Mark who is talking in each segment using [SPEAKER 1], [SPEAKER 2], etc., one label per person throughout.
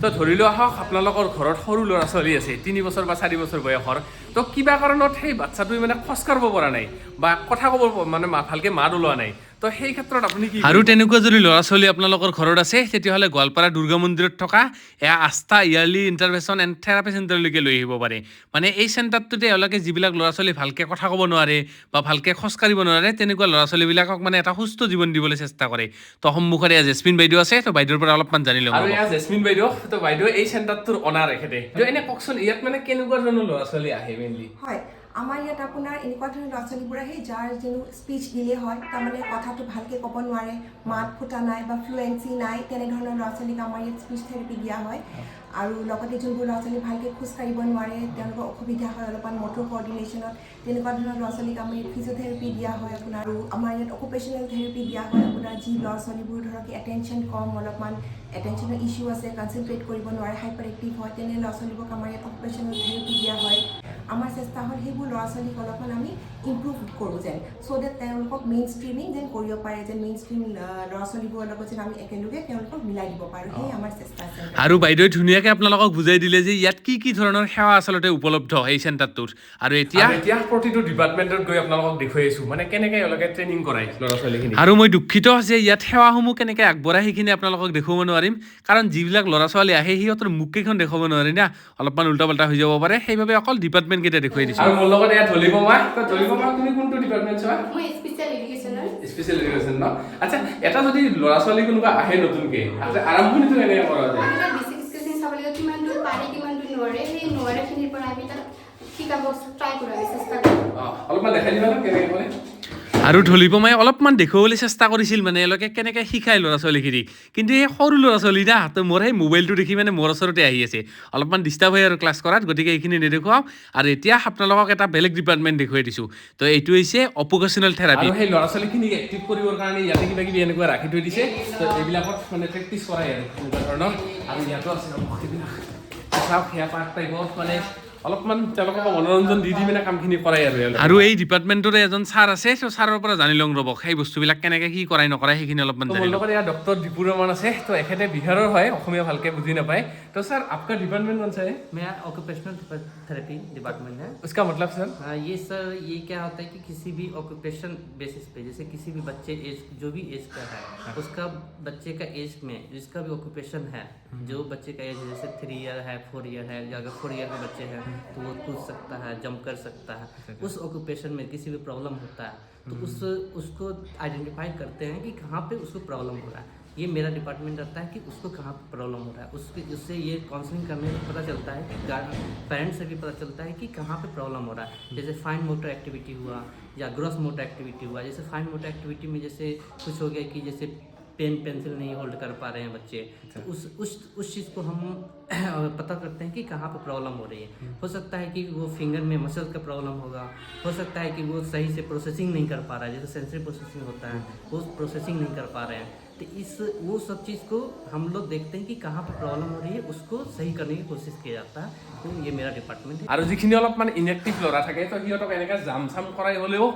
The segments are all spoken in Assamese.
[SPEAKER 1] তো ধৰি লোৱা হওক আপোনালোকৰ ঘৰত সৰু ল'ৰা ছোৱালী আছে 3 বছৰ বা 4 বছৰ বয়সৰ তো কিবা কাৰণত সেই বাচ্চাটোৱে মানে খোজ কাঢ়িব পৰা নাই বা কথা ক'ব মানে ভালকে মাত ওলোৱা নাই তো সেই ক্ষেত্ৰত আপুনি কি আৰু তেনেকুৱা যদি ল'ৰা ছোৱালী আপোনালোকৰ ঘৰত আছে তেতিয়াহ'লে গোৱালপাৰা দুৰ্গা মন্দিৰত থকা এয়া আস্থা ইয়াৰলি ইণ্টাৰভেনশ্যন এণ্ড থেৰাপি চেণ্টাৰলৈকে লৈ আহিব পাৰে মানে এই চেণ্টাৰটোতে এওঁলোকে যিবিলাক ল'ৰা ছোৱালী ভালকে কথা ক'ব নোৱাৰে বা ভালকে খোজ কাঢ়িব নোৱাৰে তেনেকুৱা ল'ৰা ছোৱালীবিলাকক মানে এটা সুস্থ জীৱন দিবলৈ চেষ্টা কৰে তো সন্মুখত এয়া জেচমিন বাইদেউ আছে তো বাইদেউৰ পৰা অলপমান জানি লওঁ আৰু এয়া জেচমিন বাইদেউ তো বাইদেউ এই চেণ্টাৰটোৰ অনাৰ এখেতে এনে কওকচোন ইয়াত মানে কেনেকুৱা ধৰণৰ ল'ৰা ছোৱালী আহে মেইনলি
[SPEAKER 2] হয় আমাৰ ইয়াত আপোনাৰ এনেকুৱা ধৰণৰ ল'ৰা ছোৱালীবোৰ আহে যাৰ যিটো স্পীচ ডিলে হয় তাৰমানে কথাটো ভালকৈ ক'ব নোৱাৰে মাত ফুটা নাই বা ফ্লুৱেঞ্চি নাই তেনেধৰণৰ ল'ৰা ছোৱালীক আমাৰ ইয়াত স্পীচ থেৰাপি দিয়া হয় আৰু লগতে যোনবোৰ ল'ৰা ছোৱালী ভালকৈ খোজ কাঢ়িব নোৱাৰে তেওঁলোকৰ অসুবিধা হয় অলপমান মটৰ কৰ্ডিনেশ্যনত তেনেকুৱা ধৰণৰ ল'ৰা ছোৱালীক আমাৰ ইয়াত ফিজিঅ'থেৰাপি দিয়া হয় আপোনাৰ আৰু আমাৰ ইয়াত অকুপেশ্যনেল থেৰাপি দিয়া হয় আপোনাৰ যি ল'ৰা ছোৱালীবোৰ ধৰক এটেনশ্যন কম অলপমান এটেনশ্যনৰ ইছ্যু আছে কনচেনট্ৰেট কৰিব নোৱাৰে হাইপাৰ এক্টিভ হয় তেনে ল'ৰা ছোৱালীবোৰক আমাৰ ইয়াত অকুপেশ্যনেল থেৰাপি দিয়া হয় আমাৰ চেষ্টা হ'ল সেইবোৰ ল'ৰা ছোৱালীক অলপমান আমি ইম্প্ৰুভ কৰোঁ যেন চ' ডেট তেওঁলোকক মেইন ষ্ট্ৰীমিং যেন কৰিব পাৰে যেন মেইন ষ্ট্ৰীম ল'ৰা ছোৱালীবোৰৰ লগত যেন আমি একেলগে তেওঁলোকক মিলাই দিব পাৰোঁ সেয়ে আমাৰ চেষ্টা আছে
[SPEAKER 1] আৰু বাইদেউ ধুনীয়াকৈ আপোনালোকক বুজাই দিলে যে ইয়াত কি কি ধৰণৰ সেৱা আচলতে উপলব্ধ এই চেণ্টাৰটোত আৰু এতিয়া প্ৰতিটো ডিপাৰ্টমেণ্টত গৈ আপোনালোকক দেখুৱাই আছোঁ মানে কেনেকৈ এওঁলোকে ট্ৰেইনিং কৰাই ল'ৰা ছোৱালীখিনি আৰু মই দুখিত যে ইয়াত সেৱাসমূহ কেনেকৈ আগবঢ়াই সেইখিনি আপোনালোকক দেখুৱাব নোৱাৰিম কাৰণ যিবিলাক ল'ৰা ছোৱালী আহে সিহঁতৰ মুখকেইখন দেখুৱাব নোৱাৰি না অলপমান উল্টা পাল্টা হৈ যাব পাৰে সেইবাবে অকল ডিপাৰ্টমেণ্ট কেইটা দেখুৱাই দিছোঁ আৰু মোৰ লগত ইয়াত ধলিবমা তুমি কোনটো ডিপাৰ্টমেণ্ট চোৱা
[SPEAKER 3] মই স্পেচিয়েল এডুকেশ্যনৰ
[SPEAKER 1] স্পেচিয়েল এডুকেশ্যন ন আচ্ছা এটা যদি ল'ৰা ছোৱালী কোনোবা আহে নতুনকৈ আৰম্ভণিটো কেনেকৈ কৰা যায়
[SPEAKER 3] আমি বেছিক স্কিলখিনি চাব লাগিব কিমান দূৰ পাৰে কিমান দূৰ নোৱাৰে সেই নোৱাৰেখিনিৰ পৰা আমি তাক শিকাব ট্ৰাই কৰাৰ চেষ্টা কৰোঁ
[SPEAKER 1] অলপমান দেখাই দিবা ন কেনেকৈ কৰে আৰু ঢলিবমাই অলপমান দেখুৱাবলৈ চেষ্টা কৰিছিল মানে এওঁলোকে কেনেকৈ শিকায় ল'ৰা ছোৱালীখিনিক কিন্তু এই সৰু ল'ৰা ছোৱালী না তো মোৰ সেই মোবাইলটো দেখি মানে মোৰ ওচৰতে আহি আছে অলপমান ডিষ্টাৰ্ব হয় আৰু ক্লাছ কৰাত গতিকে এইখিনি নেদেখুৱাওঁ আৰু এতিয়া আপোনালোকক এটা বেলেগ ডিপাৰ্টমেণ্ট দেখুৱাই দিছোঁ তো এইটো হৈছে অকুপেশ্যনেল থেৰাপি সেই ল'ৰা ছোৱালীখিনিক এক্টিভ কৰিবৰ কাৰণে ইয়াতে কিবা কিবি এনেকুৱা ৰাখি থৈ দিছে তো এইবিলাকত মানে প্ৰেক্টিছ কৰাই আৰু এনেকুৱা ধৰণৰ আৰু ইয়াতো আছে সেইবিলাক সেয়া পাৰ্ট টাইপত মানে অলপমান তেওঁলোকক মনোৰঞ্জন দি মানে কামখিনি কৰাই আৰু এই ডিপাৰ্টমেণ্টৰে এজন ছাৰ আছে তো ছাৰৰ পৰা জানি লওঁ ৰ'ব সেই বস্তুবিলাক কেনেকৈ কি কৰাই নকৰাই সেইখিনি অলপমান জানি লওঁ ইয়াত ডক্টৰ দীপু ৰমন আছে তো এখেতে বিহাৰৰ হয় অসমীয়া ভালকৈ বুজি নাপায় তো ছাৰ আপোনাৰ ডিপাৰ্টমেণ্ট কौन सा है
[SPEAKER 4] मेरा ऑक्यूपेशनल थेरेपी डिपार्टमेंट है
[SPEAKER 1] उसका मतलब सर
[SPEAKER 4] ये सर ये क्या होता है कि किसी भी ऑक्यूपेशन बेसिस पे जैसे किसी भी बच्चे एज जो भी एज का है उसका बच्चे का एज में जिसका भी ऑक्यूपेशन है जो बच्चे का एज जैसे 3 ईयर है 4 ईयर है या अगर 4 ईयर के बच्चे हैं तो वो कूद सकता है जंप कर सकता है उस ऑक्यूपेशन में किसी भी प्रॉब्लम होता है तो उसको आइडेंटिफाई करते हैं कि कहाँ पे उसको प्रॉब्लम हो रहा है ये मेरा डिपार्टमेंट रहता है कि उसको कहाँ पे प्रॉब्लम हो रहा है उससे ये काउंसलिंग करने से पता चलता है कि पेरेंट्स से भी पता चलता है कि कहाँ पे प्रॉब्लम हो रहा है जैसे फाइन मोटर एक्टिविटी हुआ या ग्रॉस मोटर एक्टिविटी हुआ जैसे फाइन मोटर एक्टिविटी में जैसे कुछ हो गया कि जैसे पेन पेंसिल नहीं होल्ड कर पा रहे हैं बच्चे तो उस चीज़ को हम पता करते हैं कि कहाँ पे प्रॉब्लम हो रही है हो सकता है कि वो फिंगर में मसल का प्रॉब्लम होगा हो सकता है कि वो सही से प्रोसेसिंग नहीं कर पा रहा है जैसे सेंसरी प्रोसेसिंग होता है वो प्रोसेसिंग नहीं कर पा रहे हैं तो वो सब चीज़ को हम लोग देखते हैं कि कहाँ पे प्रॉब्लम हो रही है उसको सही करने की कोशिश किया जाता है तो ये मेरा डिपार्टमेंट है
[SPEAKER 1] আৰু যিখিনি অলপমান ইনএক্টিভ ল'ৰা থাকে তো সিহঁতক এনেকৈ জাম চাম কৰাই হ'লেও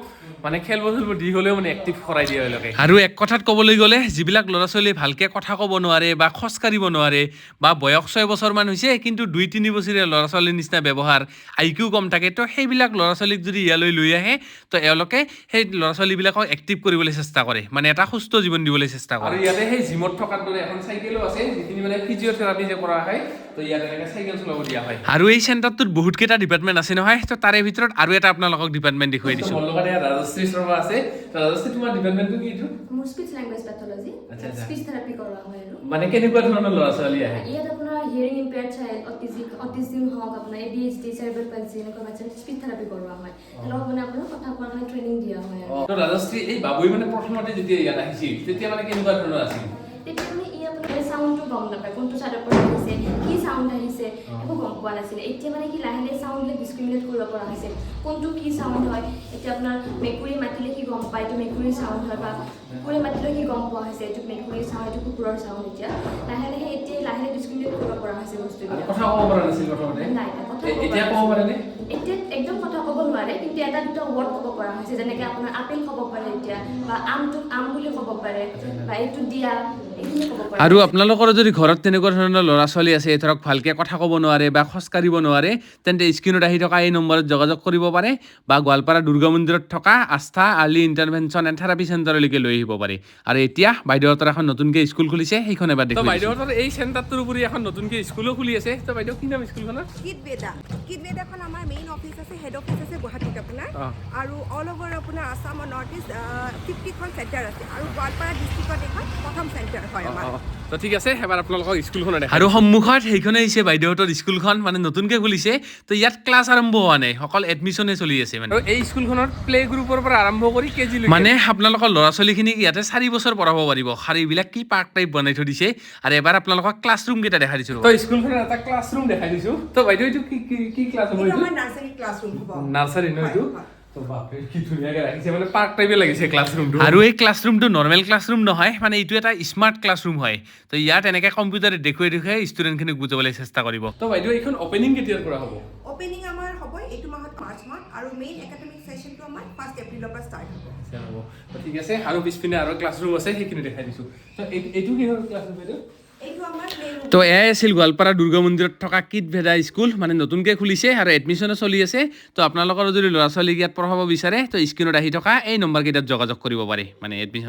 [SPEAKER 1] মানে খেলব চেলব দি হ'লেও মানে এক্টিভ কৰাই দিয়ে এওঁলোকে আৰু এক কথাত ক'বলৈ গ'লে যিবিলাক ল'ৰা ছোৱালী ভালকৈ কথা ক'ব নোৱাৰে বা খোজ কাঢ়িব নোৱাৰে বা বয়স 6 বছৰমান হৈছে কিন্তু 2-3 বছৰীয়া ল'ৰা ছোৱালীৰ নিচিনা ব্যৱহাৰ আইকিউ কম থাকে তো সেইবিলাক ল'ৰা ছোৱালীক যদি ইয়ালৈ লৈ আহে তো এওঁলোকে সেই ল'ৰা ছোৱালীবিলাকক এক্টিভ কৰিবলৈ চেষ্টা কৰে মানে এটা সুস্থ জীৱন দিবলৈ চেষ্টা কৰে আৰু ইয়াতে সেই জিমত থকাৰ দৰে এখন চাইকেলো আছে যিখিনি মানে ফিজিঅ'থেৰাপি যে কৰা হয় তো ইয়াতে এনেকৈ চাইকেল চলাব দিয়া হয় আৰু এই চেণ্টাৰটোত বহুতকেইটা ডিপাৰ্টমেণ্ট আছে নহয় তো তাৰে ভিতৰত আৰু এটা আপোনালোকক ডিপাৰ্টমেণ্ট দেখুৱাই দিছোঁ মোৰ লগত ইয়াত ৰাজশ্ৰী শৰ্মা আছে ৰাজশ্ৰী তোমাৰ ডিপাৰ্টমেণ্টটো কি এইটো
[SPEAKER 3] মোৰ speech language pathology speech therapy কৰোৱা হয় আৰু
[SPEAKER 1] মানে কেনেকুৱা ধৰণৰ ল'ৰা ছোৱালী আহে
[SPEAKER 3] ইয়াত আপোনাৰ হিয়াৰিং ইম্পেয়াৰ্ড চাইল্ড অটিজিম হওক আপোনাৰ ADHD চেৰেব্ৰেল পালচি এনেকুৱা বাচ্চাক স্পীচ থেৰাপি কৰোৱা হয় তেওঁলোকক মানে আপোনাৰ কথা কোৱাৰ কাৰণে ট্ৰেইনিং দিয়া হয়
[SPEAKER 1] তো ৰাজশ্ৰী এই বাবুই মানে প্ৰথমতে যেতিয়া ইয়াত আহিছিল তেতিয়া মানে কেনেকুৱা ধৰণৰ আছিল
[SPEAKER 3] তেতিয়া মানে ই আপোনাৰ চাউণ্ডটো গম নাপায় কোনটো চাইডৰ পৰা আহিছে কি চাউণ্ড আহিছে একো গম পোৱা নাছিলে এতিয়া মানে কি লাহে লাহে চাউণ্ডলে ডিছক্ৰিমিনেট কৰিব পৰা হৈছে কোনটো কি চাউণ্ড হয় এতিয়া আপোনাৰ মেকুৰী মাতিলে কি গম পায় এইটো মেকুৰীৰ চাউণ্ড হয় বা কুকুৰে মাতিলে কি গম পোৱা হৈছে এইটো মেকুৰীৰ চাউণ্ড এইটো কুকুৰৰ চাউণ্ড এতিয়া লাহে লাহে ডিছক্ৰিমিনেট কৰিব পৰা হৈছে বস্তুবিলাক
[SPEAKER 1] কথা ক'ব পৰা নাছিল প্ৰথমতে
[SPEAKER 3] নাই
[SPEAKER 1] এতিয়া ক'ব পাৰেনে
[SPEAKER 3] এতিয়া একদম কথা ক'ব নোৱাৰে কিন্তু এটা দুটা ৱৰ্ড ক'ব পৰা হৈছে যেনেকৈ আপোনাৰ আপেল ক'ব পাৰে এতিয়া বা আমটোক আম বুলি ক'ব পাৰে বা এইটো দিয়া এইখিনি ক'ব পৰা
[SPEAKER 1] আৰু আপোনালোকৰ যদি ঘৰত তেনেকুৱা ধৰণৰ ল'ৰা ছোৱালী আছে ধৰক ভালকৈ কথা ক'ব নোৱাৰে বা খোজকাঢ়িব নোৱাৰে তেন্তে স্ক্ৰীনত আহি থকা এই নম্বৰত যোগাযোগ কৰিব পাৰে বা গোৱালপাৰা দুৰ্গা মন্দিৰত থকা আস্থা আৰ্লি ইণ্টাৰভেনশ্যন এণ্ড থেৰাপি চেণ্টাৰলৈকে লৈ আহিব পাৰে আৰু এতিয়া বাইদেউহঁতৰ এখন নতুনকৈ স্কুল খুলিছে সেইখন এবাৰ দেখুৱাই বাইদেউহঁতৰ এই চেণ্টাৰটোৰ উপৰি এখন নতুনকৈ স্কুলো খুলি আছে তো বাইদেউ কি নাম স্কুলখনৰ
[SPEAKER 2] কিড বেদাখন আমাৰ মেইন অফিচ আছে হেড অফিচ আছে গুৱাহাটীত আপোনাৰ আৰু অল অভাৰ আপোনাৰ আছাম আৰু নৰ্থ ইষ্ট 50খন চেণ্টাৰ আছে আৰু গোৱালপাৰা ডিষ্ট্ৰিক্টত এখন প্ৰথম চেণ্টাৰ হয় আমাৰ
[SPEAKER 1] তো ঠিক আছে এবাৰ আপোনালোকক স্কুলখন দেখা আৰু সন্মুখত সেইখনে হৈছে বাইদেউহঁতৰ স্কুলখন মানে নতুনকৈ খুলিছে তো ইয়াত ক্লাছ আৰম্ভ হোৱা নাই অকল এডমিশ্যনে চলি আছে মানে আৰু এই স্কুলখনৰ প্লে গ্ৰুপৰ পৰা আৰম্ভ কৰি কেজি মানে আপোনালোকৰ ল'ৰা ছোৱালীখিনিক ইয়াতে 4 বছৰ পঢ়াব পাৰিব শাৰীবিলাক কি পাৰ্ক টাইপ বনাই থৈ দিছে আৰু এবাৰ আপোনালোকক ক্লাছৰুম কেইটা দেখাই দিছোঁ তো স্কুলখনৰ এটা ক্লাছৰুম দেখাই দিছোঁ তো বাইদেউ এইটো কি ক্লাছ হ'ব
[SPEAKER 2] এইটো আমাৰ নাৰ্চাৰী ক্লাছৰুম হ'ব
[SPEAKER 1] নাৰ্চাৰী ন এইটো তো বাপৰে কি ধুনীয়াকৈ ৰাখিছে মানে পাৰ্ক টাইপে লাগিছে ক্লাছৰুমটো আৰু এই ক্লাছৰুমটো নৰ্মেল ক্লাছৰুম নহয় মানে এইটো এটা স্মাৰ্ট ক্লাছৰুম হয় তো ইয়াত এনেকৈ কম্পিউটাৰে দেখুৱাই ষ্টুডেণ্টখিনিক বুজাবলৈ চেষ্টা কৰিব তো বাইদেউ এইখন অপেনিং কেতিয়াৰ পৰা হ'ব
[SPEAKER 2] অপেনিং আমাৰ হ'ব এইটো মাহত মাৰ্চ মাহ আৰু মেইন একাডেমিক ছেশ্যনটো আমাৰ 1 এপ্ৰিলৰ পৰা ষ্টাৰ্ট হ'ব
[SPEAKER 1] ঠিক আছে আৰু পিছপিনে আৰু ক্লাছৰুম আছে সেইখিনি দেখাই দিছোঁ তো এইটো কিহৰ ক্লাছৰুম বাইদেউ
[SPEAKER 2] এইটো আমাৰ
[SPEAKER 1] তো এয়াই আছিল গোৱালপাৰা দুৰ্গা মন্দিৰত থকা কিড ভেদা স্কুল মানে নতুনকৈ খুলিছে আৰু এডমিশ্যনো চলি আছে তো আপোনালোকৰ যদি ল'ৰা ছোৱালীক ইয়াত পঢ়াব বিচাৰে তো স্ক্ৰীনত আহি থকা এই নম্বৰকেইটাত যোগাযোগ কৰিব পাৰে মানে এডমিশ্যন